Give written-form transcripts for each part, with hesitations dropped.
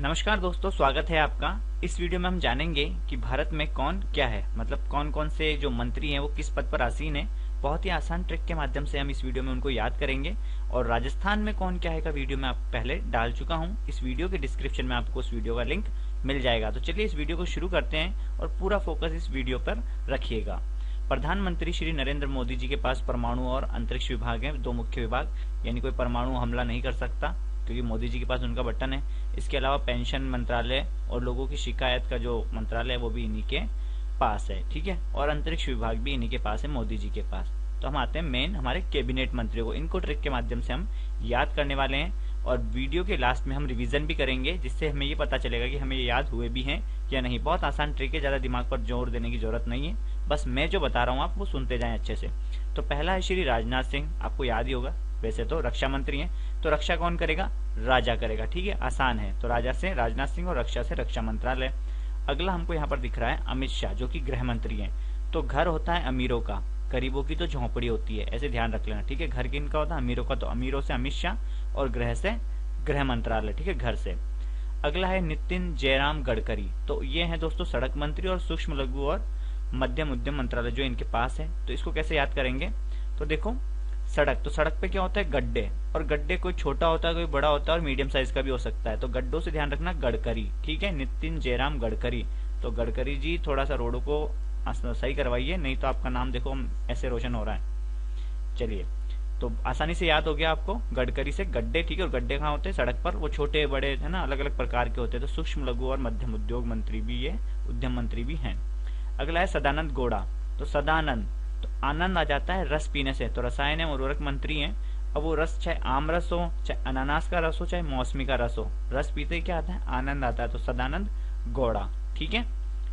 नमस्कार दोस्तों, स्वागत है आपका। इस वीडियो में हम जानेंगे कि भारत में कौन क्या है, मतलब कौन कौन से जो मंत्री हैं वो किस पद पर आसीन है। बहुत ही आसान ट्रिक के माध्यम से हम इस वीडियो में उनको याद करेंगे। और राजस्थान में कौन क्या है का वीडियो मैं आप पहले डाल चुका हूं। इस वीडियो के डिस्क्रिप्शन में आपको उस वीडियो का लिंक मिल जाएगा। तो चलिए इस वीडियो को शुरू करते हैं और पूरा फोकस इस वीडियो पर रखिएगा। प्रधानमंत्री श्री नरेंद्र मोदी जी के पास परमाणु और अंतरिक्ष विभाग है, दो मुख्य विभाग, यानी कोई परमाणु हमला नहीं कर सकता क्योंकि मोदी जी के पास उनका बटन है। इसके अलावा पेंशन मंत्रालय और लोगों की शिकायत का जो मंत्रालय है वो भी इन्हीं के पास है, ठीक है। और अंतरिक्ष विभाग भी इन्हीं के पास है, मोदी जी के पास। तो हम आते हैं मेन हमारे कैबिनेट मंत्रियों को। इनको ट्रिक के माध्यम से हम याद करने वाले हैं और वीडियो के लास्ट में हम रिवीजन भी करेंगे, जिससे हमें ये पता चलेगा कि हमें ये याद हुए भी हैं या नहीं। बहुत आसान ट्रिक है, ज्यादा दिमाग पर जोर देने की जरूरत नहीं है, बस मैं जो बता रहा हूँ आप वो सुनते जाएं अच्छे से। तो पहला है श्री राजनाथ सिंह, आपको याद ही होगा, वैसे तो रक्षा मंत्री हैं। तो रक्षा कौन करेगा? राजा करेगा, ठीक है, आसान है। तो राजा से राजनाथ सिंह और रक्षा से रक्षा मंत्रालय। अगला हमको यहाँ पर दिख रहा है अमित शाह, जो कि गृह मंत्री हैं। तो घर होता है अमीरों का, गरीबों की तो झोंपड़ी होती है, ऐसे ध्यान रख लेना, ठीक है। घर किनका होता है? अमीरों का। तो अमीरों से अमित शाह और गृह से गृह मंत्रालय, ठीक है, घर से। अगला है नितिन जयराम गडकरी। तो ये है दोस्तों सड़क मंत्री और सूक्ष्म लघु और मध्यम उद्यम मंत्रालय जो इनके पास है। तो इसको कैसे याद करेंगे? तो देखो सड़क, तो सड़क पे क्या होता है? गड्ढे, और गड्ढे कोई छोटा होता है कोई बड़ा होता है और मीडियम साइज का भी हो सकता है। तो गड्ढों से ध्यान रखना गडकरी, ठीक है, नितिन जयराम गडकरी। तो गडकरी जी थोड़ा सा रोडों को सही करवाइए, नहीं तो आपका नाम देखो ऐसे रोशन हो रहा है। चलिए, तो आसानी से याद हो गया आपको, गडकरी से गड्ढे, ठीक है। और गड्ढे कहाँ होते हैं? सड़क पर, वो छोटे बड़े है ना, अलग अलग प्रकार के होते हैं। तो सूक्ष्म लघु और मध्यम उद्योग मंत्री भी ये उद्यम मंत्री भी हैं। अगला है सदानंद गौड़ा। तो सदानंद, तो आनंद आ जाता है रस पीने से, तो रसायन एवं उर्वरक मंत्री हैं। अब वो रस चाहे आम रस हो, चाहे अनानास का रस हो, चाहे मौसमी का रस हो, रस पीते ही क्या आता है? आनंद आता है। तो सदानंद गौड़ा, ठीक है।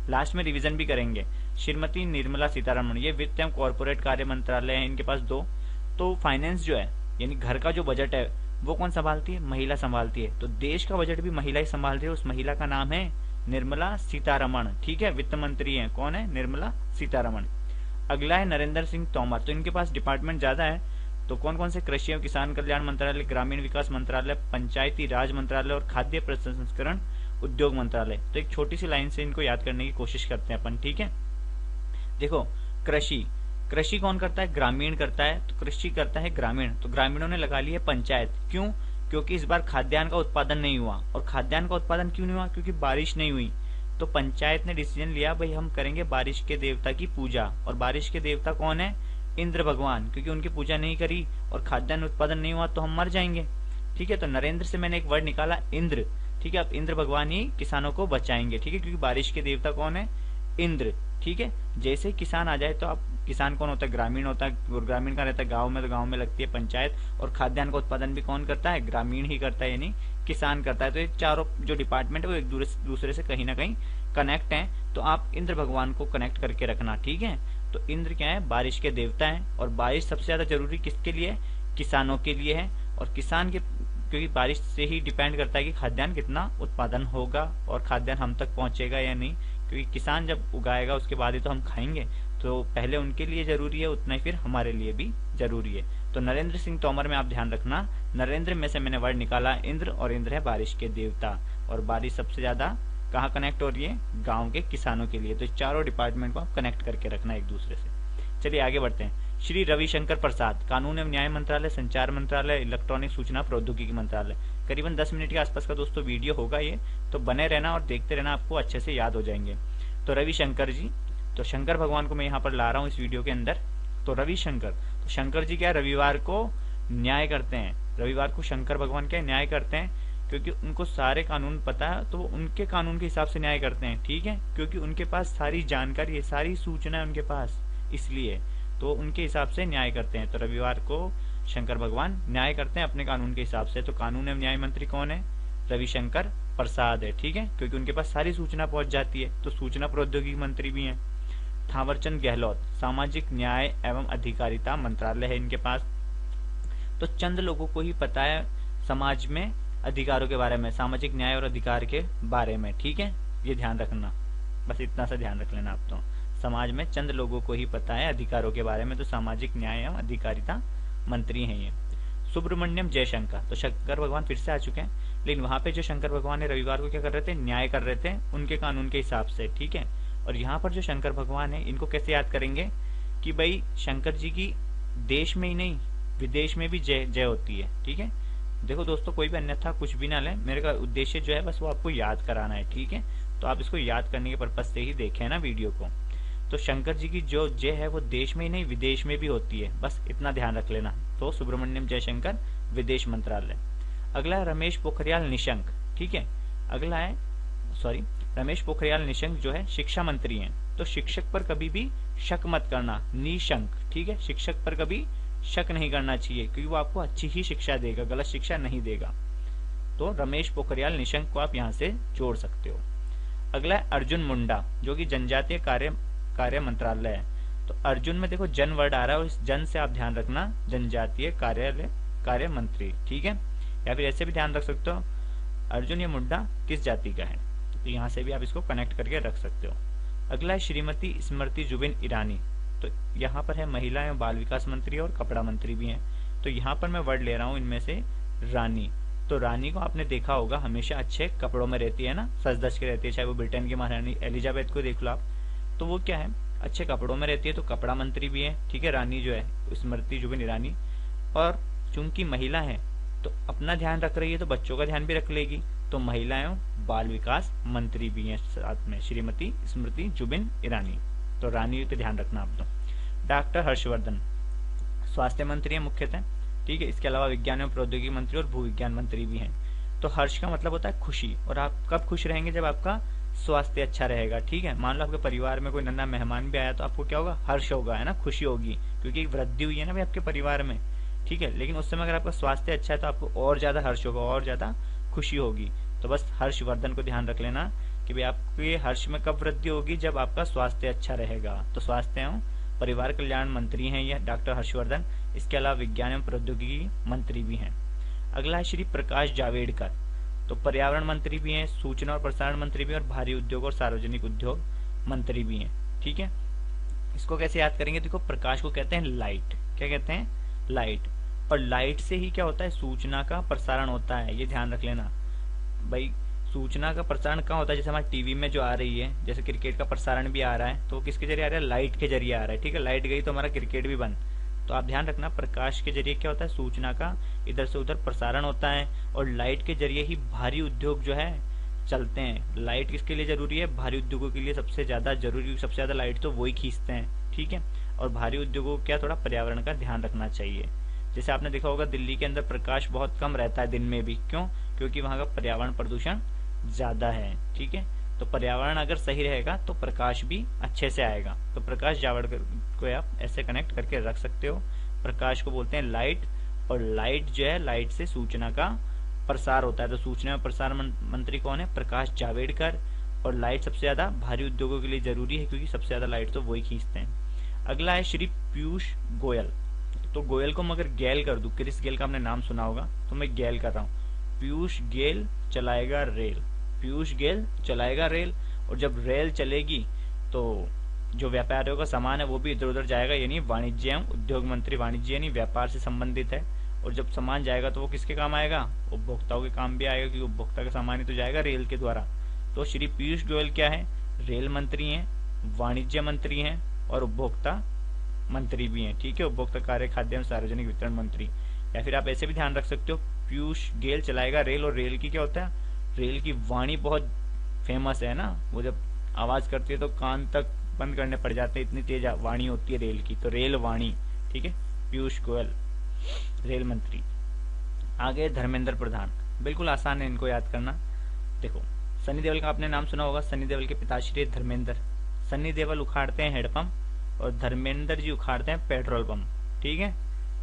लास्ट में रिवीजन भी करेंगे। श्रीमती निर्मला सीतारमण, ये वित्त एवं कॉर्पोरेट कार्य मंत्रालय है इनके पास दो। तो फाइनेंस जो है, यानी घर का जो बजट है वो कौन संभालती है? महिला संभालती है। तो देश का बजट भी महिला ही संभालती है, उस महिला का नाम है निर्मला सीतारमण, ठीक है। वित्त मंत्री है, कौन है? निर्मला सीतारमण। अगला है नरेंद्र सिंह तोमर। तो इनके पास डिपार्टमेंट ज्यादा है। तो कौन कौन से? कृषि एवं किसान कल्याण मंत्रालय, ग्रामीण विकास मंत्रालय, पंचायती राज मंत्रालय और खाद्य प्रसंस्करण उद्योग मंत्रालय। तो एक छोटी सी लाइन से इनको याद करने की कोशिश करते हैं अपन, ठीक है। देखो कृषि, कृषि कौन करता है? ग्रामीण करता है। तो कृषि करता है ग्रामीण, तो ग्रामीणों ने लगा ली है पंचायत। क्यों? क्योंकि इस बार खाद्यान्न का उत्पादन नहीं हुआ। और खाद्यान्न का उत्पादन क्यों नहीं हुआ? क्योंकि बारिश नहीं हुई। तो पंचायत ने डिसीजन लिया, भाई हम करेंगे बारिश के देवता की पूजा। और बारिश के देवता कौन है? इंद्र भगवान। क्योंकि उनकी पूजा नहीं करी और खाद्यान्न उत्पादन नहीं हुआ तो हम मर जाएंगे, ठीक है। तो नरेंद्र से मैंने एक वर्ड निकाला इंद्र, ठीक है। अब इंद्र भगवान ही किसानों को बचाएंगे, ठीक है, क्योंकि बारिश के देवता कौन है? इंद्र, ठीक है। जैसे ही किसान आ जाए तो आप, किसान कौन होता है? ग्रामीण होता है। और ग्रामीण का रहता है गांव में, तो गांव में लगती है पंचायत। और खाद्यान्न का उत्पादन भी कौन करता है? ग्रामीण ही करता है, यानी किसान करता है। तो ये चारों जो डिपार्टमेंट है वो एक दूसरे से कहीं ना कहीं कनेक्ट हैं। तो आप इंद्र भगवान को कनेक्ट करके रखना, ठीक है। तो इंद्र क्या है? बारिश के देवता है। और बारिश सबसे ज्यादा जरूरी किसके लिए है? किसानों के लिए है। और किसान के, क्योंकि बारिश से ही डिपेंड करता है कि खाद्यान्न कितना उत्पादन होगा और खाद्यान्न हम तक पहुंचेगा या नहीं। क्योंकि किसान जब उगाएगा उसके बाद ही तो हम खाएंगे। तो पहले उनके लिए जरूरी है, उतना ही फिर हमारे लिए भी जरूरी है। तो नरेंद्र सिंह तोमर में आप ध्यान रखना, नरेंद्र में से मैंने वर्ड निकाला इंद्र, और इंद्र है बारिश के देवता। और बारिश सबसे ज्यादा कहाँ कनेक्ट हो रही है? गांव के किसानों के लिए। तो चारों डिपार्टमेंट को आप कनेक्ट करके रखना एक दूसरे से। चलिए आगे बढ़ते हैं। श्री रविशंकर प्रसाद, कानून एवं न्याय मंत्रालय, संचार मंत्रालय, इलेक्ट्रॉनिक सूचना प्रौद्योगिकी मंत्रालय। करीबन 10 मिनट के आसपास का दोस्तों वीडियो होगा ये, तो बने रहना और देखते रहना, आपको अच्छे से याद हो जाएंगे। तो रविशंकर जी, तो शंकर भगवान को मैं यहाँ पर ला रहा हूँ इस वीडियो के अंदर। तो रविशंकर, तो शंकर जी क्या? रविवार को न्याय करते हैं। रविवार को शंकर भगवान क्या न्याय करते हैं? क्योंकि उनको सारे कानून पता है, तो वो उनके कानून के हिसाब से न्याय करते हैं, ठीक है। क्योंकि उनके पास सारी जानकारी है, सारी सूचना है उनके पास, इसलिए तो उनके हिसाब से न्याय करते हैं। तो रविवार को शंकर भगवान न्याय करते हैं अपने कानून के हिसाब से। तो कानून एवं न्याय मंत्री कौन है? रविशंकर प्रसाद है, ठीक है, क्योंकि उनके पास सारी सूचना पहुंच जाती है। तो सूचना प्रौद्योगिकी मंत्री भी हैं। थावरचंद गहलोत, सामाजिक न्याय एवं अधिकारिता मंत्रालय है इनके पास। तो चंद लोगों को ही पता है समाज में अधिकारों के बारे में, सामाजिक न्याय और अधिकार के बारे में, ठीक है, ये ध्यान रखना, बस इतना सा ध्यान रख लेना आप। तो समाज में चंद लोगों को ही पता है अधिकारों के बारे में, तो सामाजिक न्याय एवं अधिकारिता मंत्री हैं ये। सुब्रमण्यम जयशंकर, तो शंकर भगवान फिर से आ चुके हैं, लेकिन वहां पे जो शंकर भगवान ने रविवार को क्या कर रहे थे, न्याय कर रहे थे उनके कानून के हिसाब से, ठीक है। और यहाँ पर जो शंकर भगवान है इनको कैसे याद करेंगे कि भाई शंकर जी की देश में ही नहीं विदेश में भी जय जय होती है, ठीक है। देखो दोस्तों, कोई भी अन्यथा कुछ भी ना ले, मेरे का उद्देश्य जो है बस वो आपको याद कराना है, ठीक है। तो आप इसको याद करने के पर्पज से ही देखें ना वीडियो को। तो शंकर जी की जो जय है वो देश में ही नहीं विदेश में भी होती है, बस इतना ध्यान रख लेना। तो सुब्रमण्यम जयशंकर विदेश मंत्रालय। अगला है रमेश पोखरियाल निशंक, ठीक है। अगला है रमेश पोखरियाल निशंक जो है शिक्षा मंत्री हैं। तो शिक्षक पर कभी भी शक मत करना, निशंक, ठीक है। शिक्षक पर कभी शक नहीं करना चाहिए क्योंकि वो आपको अच्छी ही शिक्षा देगा, गलत शिक्षा नहीं देगा। तो रमेश पोखरियाल निशंक को आप यहाँ से जोड़ सकते हो। अगला है अर्जुन मुंडा जो कि जनजातीय कार्य मंत्रालय है। तो अर्जुन में देखो जन वर्ड आ रहा है और इस जन से आप ध्यान रखना जनजातीय कार्य मंत्री, ठीक है। या फिर ऐसे भी ध्यान रख सकते हो अर्जुन या मुंडा किस जाति का है, तो यहाँ से भी आप इसको कनेक्ट करके रख सकते हो। अगला है श्रीमती स्मृति जुबिन ईरानी। तो यहाँ पर है महिला एवं बाल विकास मंत्री और कपड़ा मंत्री भी हैं। तो यहाँ पर मैं वर्ड ले रहा हूँ इनमें से रानी। तो रानी को आपने देखा होगा हमेशा अच्छे कपड़ों में रहती है ना, सज धज के रहती है, चाहे वो ब्रिटेन की महारानी एलिजाबेथ को देख लो आप, तो वो क्या है अच्छे कपड़ों में रहती है, तो कपड़ा मंत्री भी है, ठीक है। रानी जो है स्मृति जुबिन ईरानी। और चूंकि महिला है तो अपना ध्यान रख रही है तो बच्चों का ध्यान भी रख लेगी, तो महिला एवं बाल विकास मंत्री भी हैं साथ में श्रीमती स्मृति जुबिन ईरानी। तो रानी पे ध्यान रखना आप। तो डॉक्टर हर्षवर्धन स्वास्थ्य मंत्री है मुख्यतः, ठीक है। इसके अलावा विज्ञान एवं प्रौद्योगिकी मंत्री और भूविज्ञान मंत्री भी हैं। तो हर्ष का मतलब होता है खुशी, और आप कब खुश रहेंगे जब आपका स्वास्थ्य अच्छा रहेगा, ठीक है। मान लो आपके परिवार में कोई नन्हा मेहमान भी आया तो आपको क्या होगा, हर्ष होगा, है ना, खुशी होगी, क्योंकि एक वृद्धि हुई है ना भाई आपके परिवार में, ठीक है। लेकिन उस समय अगर आपका स्वास्थ्य अच्छा है तो आपको और ज्यादा हर्ष होगा, और ज्यादा खुशी होगी। तो बस हर्षवर्धन को ध्यान रख लेना कि भाई आपको ये हर्ष में कब वृद्धि होगी, जब आपका स्वास्थ्य अच्छा रहेगा। तो स्वास्थ्य एवं परिवार कल्याण मंत्री हैं ये डॉक्टर हर्षवर्धन। इसके अलावा विज्ञान एवं प्रौद्योगिकी मंत्री भी हैं। अगला है श्री प्रकाश जावड़ेकर। तो पर्यावरण मंत्री भी हैं, सूचना और प्रसारण मंत्री भी हैं, और भारी उद्योग और सार्वजनिक उद्योग मंत्री भी हैं, ठीक है। इसको कैसे याद करेंगे, देखो प्रकाश को कहते हैं लाइट, क्या कहते हैं, लाइट। और लाइट से ही क्या होता है, सूचना का प्रसारण होता है, ये ध्यान रख लेना भाई। सूचना का प्रसारण कहाँ होता है, जैसे हमारे टीवी में जो आ रही है, जैसे क्रिकेट का प्रसारण भी आ रहा है, तो वो किसके जरिए आ रहा है, लाइट के जरिए आ रहा है, ठीक है। लाइट गई तो हमारा क्रिकेट भी बंद। तो आप ध्यान रखना प्रकाश के जरिए क्या होता है, सूचना का इधर से उधर प्रसारण होता है, और लाइट के जरिए ही भारी उद्योग जो है चलते हैं। लाइट किसके लिए जरूरी है, भारी उद्योगों के लिए सबसे ज्यादा जरूरी, सबसे ज्यादा लाइट तो वही खींचते हैं, ठीक है। और भारी उद्योगों को क्या थोड़ा पर्यावरण का ध्यान रखना चाहिए। जैसे आपने देखा होगा दिल्ली के अंदर प्रकाश बहुत कम रहता है दिन में भी, क्यों, क्योंकि वहां का पर्यावरण प्रदूषण ज्यादा है, ठीक है। तो पर्यावरण अगर सही रहेगा तो प्रकाश भी अच्छे से आएगा। तो प्रकाश जावड़ेकर को आप ऐसे कनेक्ट करके रख सकते हो। प्रकाश को बोलते हैं लाइट, और लाइट जो है, लाइट से सूचना का प्रसार होता है। तो सूचना और प्रसारण मंत्री कौन है, प्रकाश जावड़ेकर। और लाइट सबसे ज्यादा भारी उद्योगों के लिए जरूरी है, क्योंकि सबसे ज्यादा लाइट तो वही खींचते हैं। अगला है श्री पीयूष गोयल। तो गोयल को मैं अगर गैल कर दूं, क्रिस गेल का आपने नाम सुना होगा, तो मैं गैल कर रहा हूँ। पीयूष गेल चलाएगा रेल, पीयूष गेल चलाएगा रेल। और जब रेल चलेगी तो जो व्यापारियों का सामान है वो भी इधर उधर जाएगा, यानी वाणिज्य एवं उद्योग मंत्री, वाणिज्य यानी व्यापार से संबंधित है। और जब सामान जाएगा तो वो किसके काम आएगा, उपभोक्ताओं के काम भी आएगा, क्योंकि उपभोक्ता का सामान ही तो जाएगा रेल के द्वारा। तो श्री पीयूष गोयल क्या है, रेल मंत्री हैं, वाणिज्य मंत्री हैं, और उपभोक्ता मंत्री भी हैं, ठीक है। उपभोक्ता कार्य, खाद्य एवं सार्वजनिक वितरण मंत्री। या फिर आप ऐसे भी ध्यान रख सकते हो, पीयूष गेल चलाएगा रेल। और रेल की क्या होता है, रेल की वाणी बहुत फेमस है ना, वो जब आवाज करती है तो कान तक बंद करने पड़ जाते हैं, इतनी तेज वाणी होती है रेल की। तो रेल वाणी, ठीक है, पीयूष गोयल रेल मंत्री। आगे धर्मेंद्र प्रधान, बिल्कुल आसान है इनको याद करना। देखो सनी देओल का आपने नाम सुना होगा, सनी देओल के पिताश्री धर्मेंद्र। सनी देओल उखाड़ते हैं हेडपंप और धर्मेंद्र जी उखाड़ते हैं पेट्रोल पंप, ठीक है।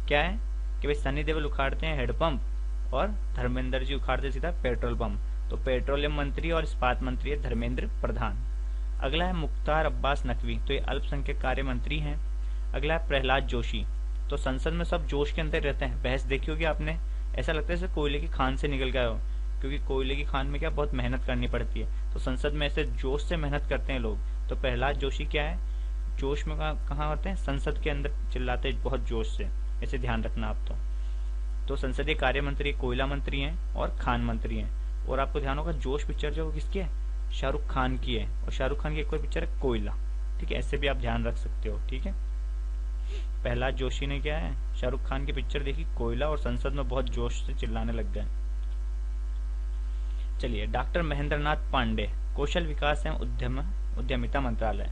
क्या है कि भाई सनी देओल उखाड़ते हैं हेडपंप और धर्मेंद्र जी उखाड़ते सीधा पेट्रोल पंप। तो पेट्रोलियम मंत्री और इस्पात मंत्री है धर्मेंद्र प्रधान। अगला है मुख्तार अब्बास नकवी, तो ये अल्पसंख्यक कार्य मंत्री हैं। अगला है प्रहलाद जोशी। तो संसद में सब जोश के अंदर रहते हैं, बहस देखी होगी आपने, ऐसा लगता है जैसे कोयले की खान से निकल गए हो, क्योंकि कोयले की खान में क्या बहुत मेहनत करनी पड़ती है। तो संसद में ऐसे जोश से मेहनत करते हैं लोग। तो प्रहलाद जोशी क्या है, जोश में कहाँ होते हैं, संसद के अंदर चिल्लाते हैं बहुत जोश से, ऐसे ध्यान रखना आप। तो संसदीय कार्य मंत्री कोयला मंत्री हैं और खान मंत्री हैं। और आपको ध्यान होगा जोश पिक्चर जो किसकी है, शाहरुख खान की है, और शाहरुख खान की एक और पिक्चर है कोयला। ठीक है, ऐसे भी आप ध्यान रख सकते हो। ठीक है, प्रहलाद जोशी ने क्या है, शाहरुख खान की पिक्चर देखी कोयला, और संसद में बहुत जोश से चिल्लाने लग गए। चलिए, डॉक्टर महेंद्र नाथ पांडे, कौशल विकास एवं उद्यमिता मंत्रालय।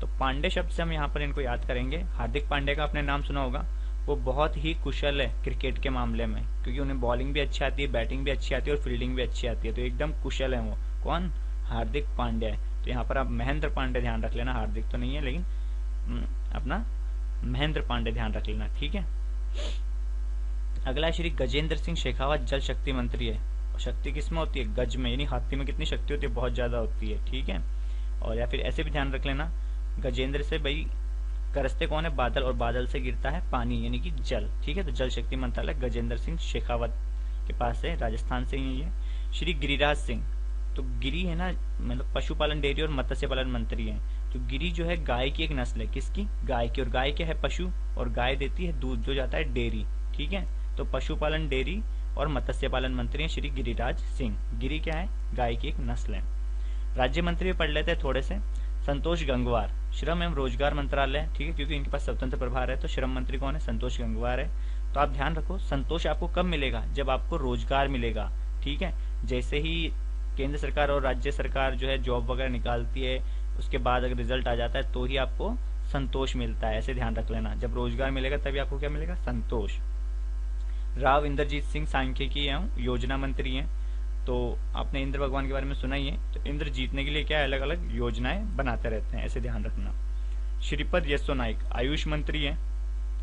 तो पांडे शब्द से हम यहाँ पर इनको याद करेंगे। हार्दिक पांडे का आपने नाम सुना होगा, वो बहुत ही कुशल है क्रिकेट के मामले में, क्योंकि उन्हें बॉलिंग भी अच्छी आती है, बैटिंग भी अच्छी आती है और फील्डिंग भी अच्छी आती है, तो एकदम कुशल है वो। कौन, हार्दिक पांड्या है। तो यहाँ पर आप महेंद्र पांडे ध्यान रख लेना, हार्दिक तो नहीं है लेकिन अपना महेंद्र पांडे ध्यान रख लेना। ठीक है, अगला श्री गजेंद्र सिंह शेखावत, जल शक्ति मंत्री है। शक्ति किसमें होती है, गज में, यानी हाथी में कितनी शक्ति होती है, बहुत ज्यादा होती है। ठीक है, और या फिर ऐसे भी ध्यान रख लेना, गजेंद्र से भाई करस्ते कौन है, बादल, और बादल से गिरता है पानी यानी कि जल। ठीक है, तो जल शक्ति मंत्रालय गजेंद्र सिंह शेखावत के पास है, राजस्थान से ही है। श्री गिरिराज सिंह, तो गिरी है ना, मतलब पशुपालन, डेयरी और मत्स्य पालन मंत्री है। तो गिरी जो है गाय की एक नस्ल है, किसकी, गाय की, और गाय क्या है, पशु, और गाय देती है दूध जो जाता है डेयरी। ठीक है, तो पशुपालन, डेयरी और मत्स्य पालन मंत्री है श्री गिरिराज सिंह। गिरी क्या है, गाय की एक नस्ल है। राज्य मंत्री पढ़ लेते हैं थोड़े से। संतोष गंगवार, श्रम एवं रोजगार मंत्रालय। ठीक है, क्योंकि इनके पास स्वतंत्र प्रभार है, तो श्रम मंत्री कौन है, संतोष गंगवार है। तो आप ध्यान रखो, संतोष आपको कब मिलेगा, जब आपको रोजगार मिलेगा। ठीक है, जैसे ही केंद्र सरकार और राज्य सरकार जो है जॉब वगैरह निकालती है, उसके बाद अगर रिजल्ट आ जाता है तो ही आपको संतोष मिलता है, ऐसे ध्यान रख लेना। जब रोजगार मिलेगा तभी आपको क्या मिलेगा, संतोष। राव इंद्रजीत सिंह सांख्यिकी एवं योजना मंत्री हैं। तो आपने इंद्र भगवान के बारे में सुना ही है, तो इंद्र जीतने के लिए क्या अलग अलग योजनाएं बनाते रहते हैं, ऐसे ध्यान रखना। श्रीपद येस्सो नाइक आयुष मंत्री है।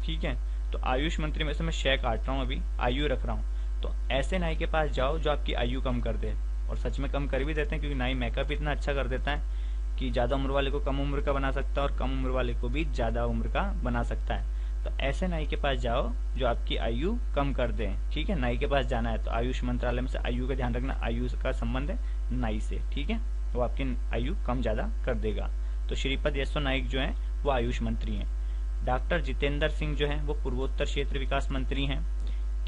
ठीक है, तो आयुष मंत्री में से मैं शय काट रहा हूँ, अभी आयु रख रहा हूँ। तो ऐसे नाई के पास जाओ जो आपकी आयु कम कर दे, और सच में कम कर भी देते हैं, क्योंकि नाई मेकअप इतना अच्छा कर देता है कि ज्यादा उम्र वाले को कम उम्र का बना सकता है और कम उम्र वाले को भी ज्यादा उम्र का बना सकता है। तो ऐसे नाई के पास जाओ जो आपकी आयु कम कर दे। ठीक है, नाई के पास जाना है तो आयुष मंत्रालय में से आयु का ध्यान रखना, आयु का संबंध है नाई से। ठीक है, वो आपकी आयु कम ज्यादा कर देगा। तो श्रीपद येस्सो नाइक जो है वो आयुष मंत्री हैं। डॉक्टर जितेंद्र सिंह जो है वो पूर्वोत्तर क्षेत्र विकास मंत्री हैं।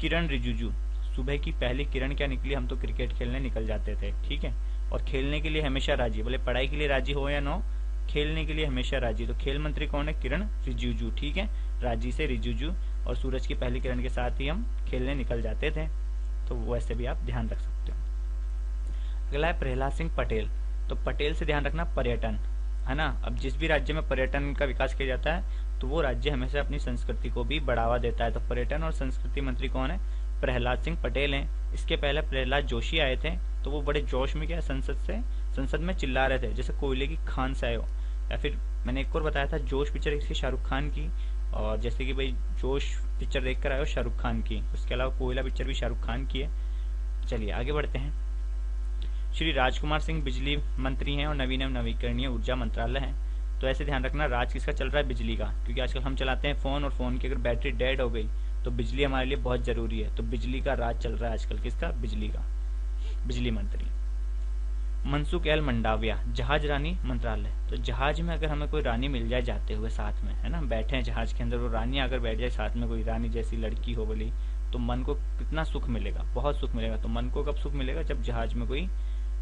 किरण रिजिजू, सुबह की पहली किरण क्या निकली, हम तो क्रिकेट खेलने निकल जाते थे। ठीक है, और खेलने के लिए हमेशा राजी, बोले पढ़ाई के लिए राजी हो या ना हो, खेलने के लिए हमेशा राजी। तो खेल मंत्री कौन है, किरण रिजिजू। ठीक है, राजी से रिजिजू, और सूरज की पहली किरण के साथ ही हम खेलने निकल जाते थे, तो वैसे भी आप ध्यान रख सकते हो। अगला है प्रहलाद सिंह पटेल। तो पटेल से ध्यान रखना, पर्यटन है ना। अब जिस भी राज्य में पर्यटन का विकास किया जाता है तो वो राज्य हमेशा अपनी संस्कृति को भी बढ़ावा देता है। तो पर्यटन और संस्कृति मंत्री कौन है, प्रहलाद सिंह पटेल हैं। इसके पहले प्रहलाद जोशी आए थे, तो वो बड़े जोश में क्या संसद में चिल्ला रहे थे, जैसे कोयले की खान से आए हो। या फिर मैंने एक और बताया था, जोश पिक्चर इसकी शाहरुख खान की, और जैसे कि भाई जोश पिक्चर देखकर आए हो शाहरुख खान की, उसके अलावा कोयला पिक्चर भी शाहरुख खान की है। चलिए आगे बढ़ते हैं। श्री राजकुमार सिंह बिजली मंत्री हैं और नवीन एवं नवीकरणीय ऊर्जा मंत्रालय है। तो ऐसे ध्यान रखना, राज किसका चल रहा है, बिजली का, क्योंकि आजकल हम चलाते हैं फोन, और फोन की अगर बैटरी डेड हो गई तो बिजली हमारे लिए बहुत जरूरी है। तो बिजली का राज चल रहा है आजकल, किसका, बिजली का, बिजली मंत्री। मनसुख एल मंडाविया, जहाज रानी मंत्रालय। तो जहाज में अगर हमें कोई रानी मिल जाए जाते हुए साथ में, है ना, बैठे हैं जहाज के अंदर, वो रानी अगर बैठ जाए साथ में, कोई रानी जैसी लड़की हो बोली, तो मन को कितना सुख मिलेगा, बहुत सुख मिलेगा। तो मन को कब सुख मिलेगा, जब जहाज में कोई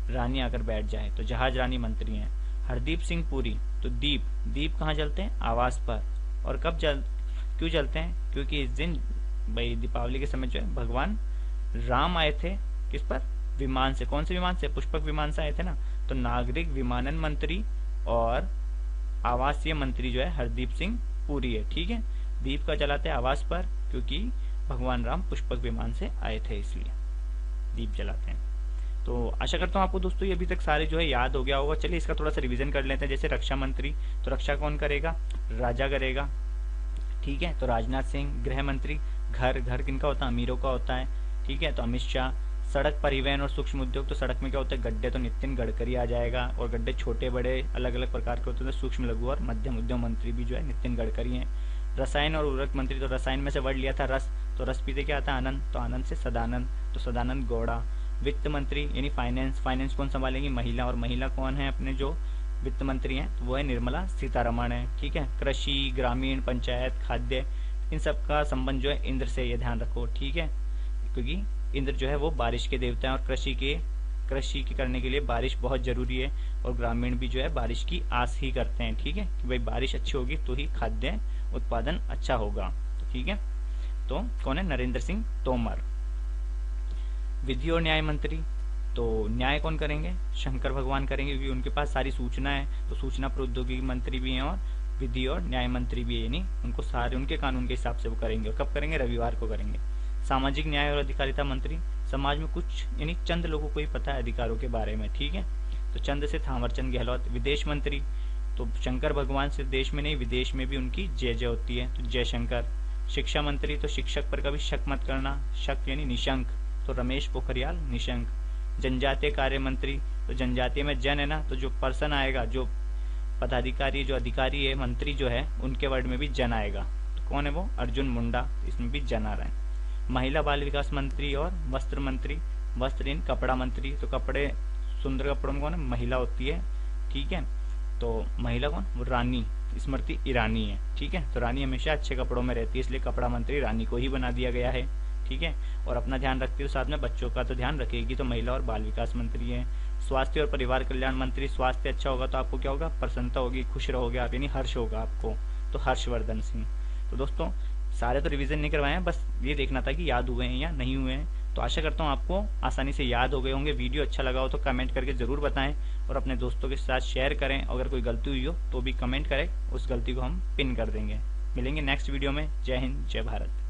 रानी आकर बैठ जाए। तो जहाज रानी मंत्री हैं। हरदीप सिंह पुरी, तो दीप कहाँ जलते हैं, आवास पर। और कब क्यों जलते हैं, क्योंकि इस दिन भाई दीपावली के समय जो है भगवान राम आए थे, किस पर, विमान से। कौन से विमान से, पुष्पक विमान से आए थे ना। तो नागरिक विमानन मंत्री और आवासीय मंत्री जो है हरदीप सिंह पुरी है। ठीक है, दीप का जलाते हैं आवास पर, क्योंकि भगवान राम पुष्पक विमान से आए थे, इसलिए दीप जलाते हैं। तो आशा करता हूँ आपको दोस्तों ये अभी तक सारे जो है याद हो गया होगा। चलिए इसका थोड़ा सा रिवीजन कर लेते हैं। जैसे रक्षा मंत्री, तो रक्षा कौन करेगा, राजा करेगा। ठीक है, तो राजनाथ सिंह। गृह मंत्री, घर किनका होता है, अमीरों का होता है। ठीक है, तो अमित शाह। सड़क परिवहन और सूक्ष्म उद्योग, तो सड़क में क्या होता है, गड्ढे, तो नितिन गडकरी आ जाएगा। और गड्ढे छोटे बड़े अलग अलग प्रकार के होते हैं, सूक्ष्म लघु और मध्यम उद्योग मंत्री भी जो है नितिन गडकरी हैं। रसायन और उर्वरक मंत्री, तो रसायन में से वर्ड लिया था रस, तो रस पीते क्या आता है, आनंद, तो आनंद से सदानंद, तो सदानंद गौड़ा। वित्त मंत्री यानी फाइनेंस कौन संभालेंगी, महिला, और महिला कौन है अपने जो वित्त मंत्री हैं, तो वो है निर्मला सीतारमण है। ठीक है, कृषि, ग्रामीण, पंचायत, खाद्य, इन सब का संबंध जो है इंद्र से, ये ध्यान रखो। ठीक है, क्योंकि इंद्र जो है वो बारिश के देवता है और कृषि के कृषि की करने के लिए बारिश बहुत जरूरी है और ग्रामीण भी जो है बारिश की आस ही करते हैं। ठीक है कि भाई बारिश अच्छी होगी तो ही खाद्य उत्पादन अच्छा होगा। ठीक है, तो कौन है? नरेंद्र सिंह तोमर। विधि और न्याय मंत्री, तो न्याय कौन करेंगे? शंकर भगवान करेंगे, क्योंकि उनके पास सारी सूचना है। तो सूचना प्रौद्योगिकी मंत्री भी हैं और विधि और न्याय मंत्री भी है, यानी उनको सारे उनके कानून के हिसाब से वो करेंगे। और कब करेंगे? रविवार को करेंगे। सामाजिक न्याय और अधिकारिता मंत्री, समाज में कुछ यानी चंद लोगों को ही पता है अधिकारों के बारे में। ठीक है, तो चंद से थावरचंद गहलोत। विदेश मंत्री, तो शंकर भगवान सिर्फ देश में नहीं विदेश में भी उनकी जय जय होती है, तो जयशंकर। शिक्षा मंत्री, तो शिक्षक पर कभी शक मत करना, शक यानी निशंक, तो रमेश पोखरियाल निशंक। जनजातीय कार्य मंत्री, तो जनजातीय में जन है ना, तो जो पर्सन आएगा, जो पदाधिकारी जो अधिकारी है, मंत्री जो है, उनके वर्ड में भी जन आएगा। तो कौन है वो? अर्जुन मुंडा, इसमें भी जन आ रहा है। महिला बाल विकास मंत्री और वस्त्र मंत्री, वस्त्र इन कपड़ा मंत्री, तो कपड़े सुंदर कपड़ों में कौन है? महिला होती है। ठीक है, तो महिला कौन? वो रानी स्मृति ईरानी है। ठीक है, तो रानी हमेशा अच्छे कपड़ों में रहती है, इसलिए कपड़ा मंत्री रानी को ही बना दिया गया है। ठीक है, और अपना ध्यान रखती है, साथ में बच्चों का तो ध्यान रखेगी, तो महिला और बाल विकास मंत्री है। स्वास्थ्य और परिवार कल्याण मंत्री, स्वास्थ्य अच्छा होगा तो आपको क्या होगा? प्रसन्नता होगी, खुश रहोगे आप, यानी हर्ष होगा आपको, तो हर्षवर्धन सिंह। तो दोस्तों सारे तो रिवीजन नहीं करवाए हैं, बस ये देखना था कि याद हुए हैं या नहीं हुए हैं। तो आशा करता हूँ आपको आसानी से याद हो गए होंगे। वीडियो अच्छा लगा हो तो कमेंट करके जरूर बताएं और अपने दोस्तों के साथ शेयर करें। अगर कोई गलती हुई हो तो भी कमेंट करें, उस गलती को हम पिन कर देंगे। मिलेंगे नेक्स्ट वीडियो में। जय हिंद, जय भारत।